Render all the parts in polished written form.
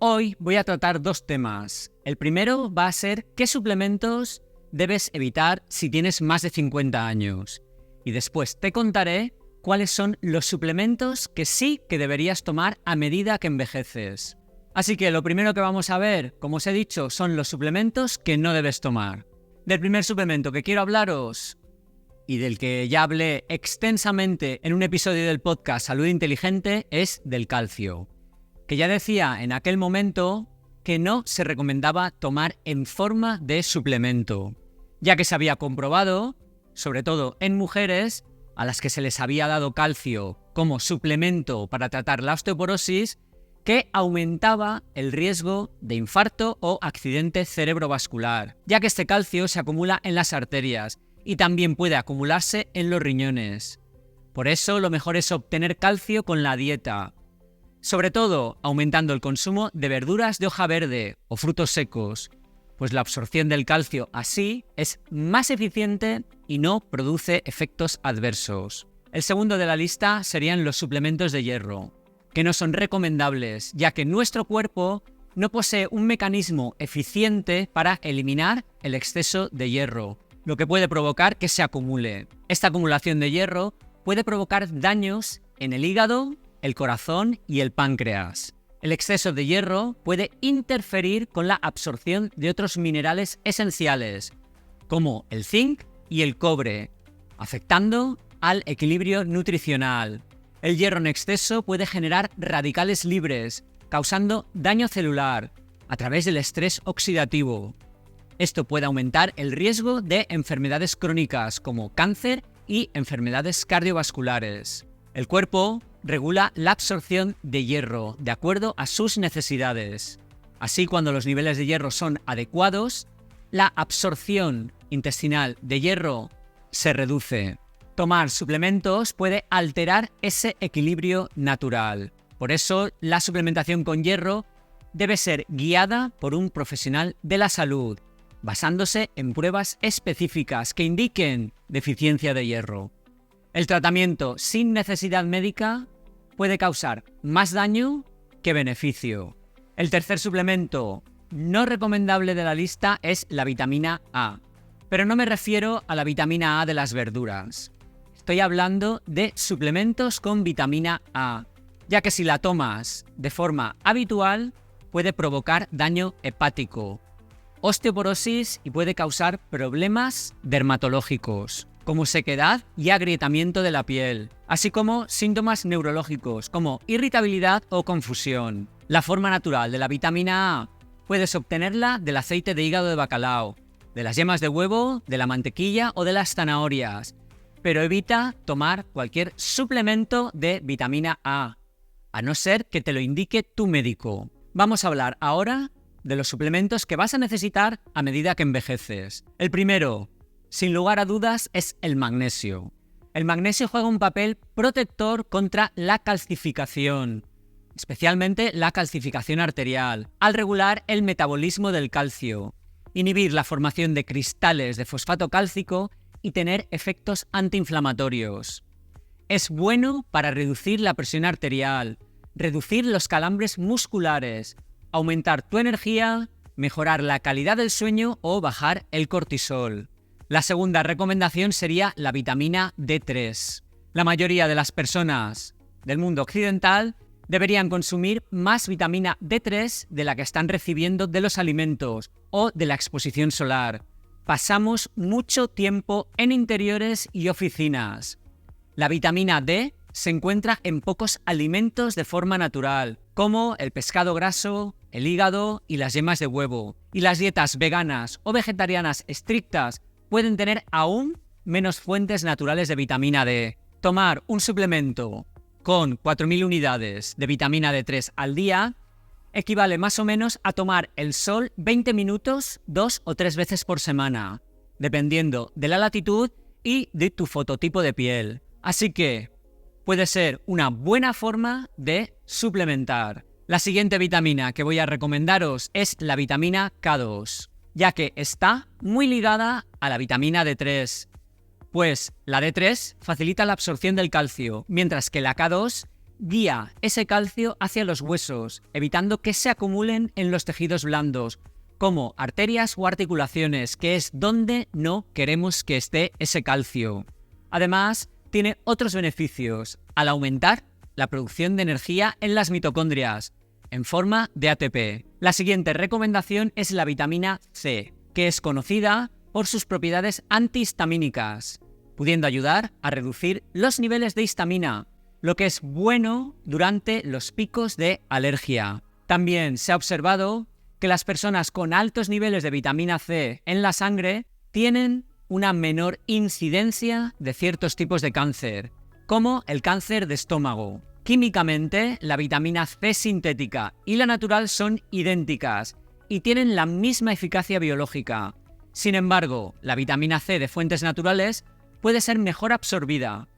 Hoy voy a tratar dos temas. El primero va a ser qué suplementos debes evitar si tienes más de 50 años. Y después te contaré cuáles son los suplementos que sí que deberías tomar a medida que envejeces. Así que lo primero que vamos a ver, como os he dicho, son los suplementos que no debes tomar. Del primer suplemento que quiero hablaros, y del que ya hablé extensamente en un episodio del podcast Salud Inteligente, es del calcio. Que ya decía en aquel momento que no se recomendaba tomar en forma de suplemento, ya que se había comprobado, sobre todo en mujeres, a las que se les había dado calcio como suplemento para tratar la osteoporosis, que aumentaba el riesgo de infarto o accidente cerebrovascular, ya que este calcio se acumula en las arterias y también puede acumularse en los riñones. Por eso lo mejor es obtener calcio con la dieta, sobre todo aumentando el consumo de verduras de hoja verde o frutos secos, pues la absorción del calcio así es más eficiente y no produce efectos adversos. El segundo de la lista serían los suplementos de hierro, que no son recomendables, ya que nuestro cuerpo no posee un mecanismo eficiente para eliminar el exceso de hierro, lo que puede provocar que se acumule. Esta acumulación de hierro puede provocar daños en el hígado, el corazón y el páncreas. El exceso de hierro puede interferir con la absorción de otros minerales esenciales, como el zinc y el cobre, afectando al equilibrio nutricional. El hierro en exceso puede generar radicales libres, causando daño celular a través del estrés oxidativo. Esto puede aumentar el riesgo de enfermedades crónicas como cáncer y enfermedades cardiovasculares. El cuerpo regula la absorción de hierro de acuerdo a sus necesidades. Así, cuando los niveles de hierro son adecuados, la absorción intestinal de hierro se reduce. Tomar suplementos puede alterar ese equilibrio natural. Por eso, la suplementación con hierro debe ser guiada por un profesional de la salud, basándose en pruebas específicas que indiquen deficiencia de hierro. El tratamiento sin necesidad médica puede causar más daño que beneficio. El tercer suplemento no recomendable de la lista es la vitamina A, pero no me refiero a la vitamina A de las verduras. Estoy hablando de suplementos con vitamina A, ya que si la tomas de forma habitual puede provocar daño hepático, osteoporosis y puede causar problemas dermatológicos, como sequedad y agrietamiento de la piel, así como síntomas neurológicos como irritabilidad o confusión. La forma natural de la vitamina A puedes obtenerla del aceite de hígado de bacalao, de las yemas de huevo, de la mantequilla o de las zanahorias, pero evita tomar cualquier suplemento de vitamina A no ser que te lo indique tu médico. Vamos a hablar ahora de los suplementos que vas a necesitar a medida que envejeces. El primero, sin lugar a dudas, es el magnesio. El magnesio juega un papel protector contra la calcificación, especialmente la calcificación arterial, al regular el metabolismo del calcio, inhibir la formación de cristales de fosfato cálcico y tener efectos antiinflamatorios. Es bueno para reducir la presión arterial, reducir los calambres musculares, aumentar tu energía, mejorar la calidad del sueño o bajar el cortisol. La segunda recomendación sería la vitamina D3. La mayoría de las personas del mundo occidental deberían consumir más vitamina D3 de la que están recibiendo de los alimentos o de la exposición solar. Pasamos mucho tiempo en interiores y oficinas. La vitamina D se encuentra en pocos alimentos de forma natural, como el pescado graso, el hígado y las yemas de huevo. Y las dietas veganas o vegetarianas estrictas pueden tener aún menos fuentes naturales de vitamina D. Tomar un suplemento con 4.000 unidades de vitamina D3 al día equivale más o menos a tomar el sol 20 minutos 2 o 3 veces por semana, dependiendo de la latitud y de tu fototipo de piel. Así que puede ser una buena forma de suplementar. La siguiente vitamina que voy a recomendaros es la vitamina K2, ya que está muy ligada a la vitamina D3, pues la D3 facilita la absorción del calcio, mientras que la K2 guía ese calcio hacia los huesos, evitando que se acumulen en los tejidos blandos, como arterias o articulaciones, que es donde no queremos que esté ese calcio. Además, tiene otros beneficios al aumentar la producción de energía en las mitocondrias, en forma de ATP. La siguiente recomendación es la vitamina C, que es conocida por sus propiedades antihistamínicas, pudiendo ayudar a reducir los niveles de histamina, lo que es bueno durante los picos de alergia. También se ha observado que las personas con altos niveles de vitamina C en la sangre tienen una menor incidencia de ciertos tipos de cáncer, como el cáncer de estómago. Químicamente, la vitamina C sintética y la natural son idénticas y tienen la misma eficacia biológica. Sin embargo, la vitamina C de fuentes naturales puede ser mejor absorbida,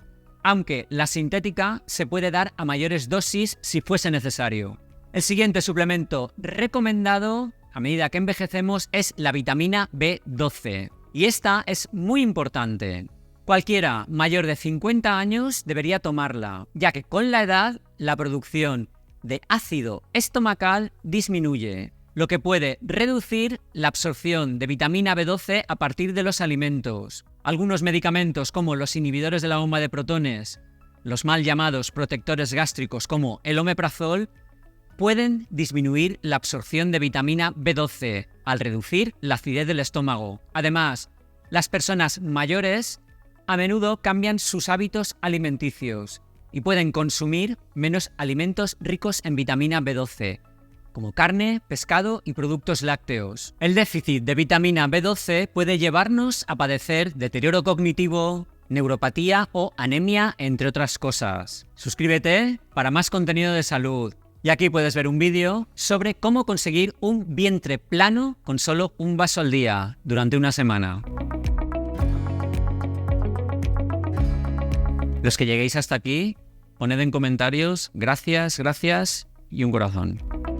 aunque la sintética se puede dar a mayores dosis si fuese necesario. El siguiente suplemento recomendado a medida que envejecemos es la vitamina B12. Y esta es muy importante. Cualquiera mayor de 50 años debería tomarla, ya que con la edad la producción de ácido estomacal disminuye, lo que puede reducir la absorción de vitamina B12 a partir de los alimentos. Algunos medicamentos como los inhibidores de la bomba de protones, los mal llamados protectores gástricos como el omeprazol, pueden disminuir la absorción de vitamina B12 al reducir la acidez del estómago. Además, las personas mayores a menudo cambian sus hábitos alimenticios y pueden consumir menos alimentos ricos en vitamina B12, como carne, pescado y productos lácteos. El déficit de vitamina B12 puede llevarnos a padecer deterioro cognitivo, neuropatía o anemia, entre otras cosas. Suscríbete para más contenido de salud. Y aquí puedes ver un vídeo sobre cómo conseguir un vientre plano con solo un vaso al día durante una semana. Los que lleguéis hasta aquí, poned en comentarios gracias y un corazón.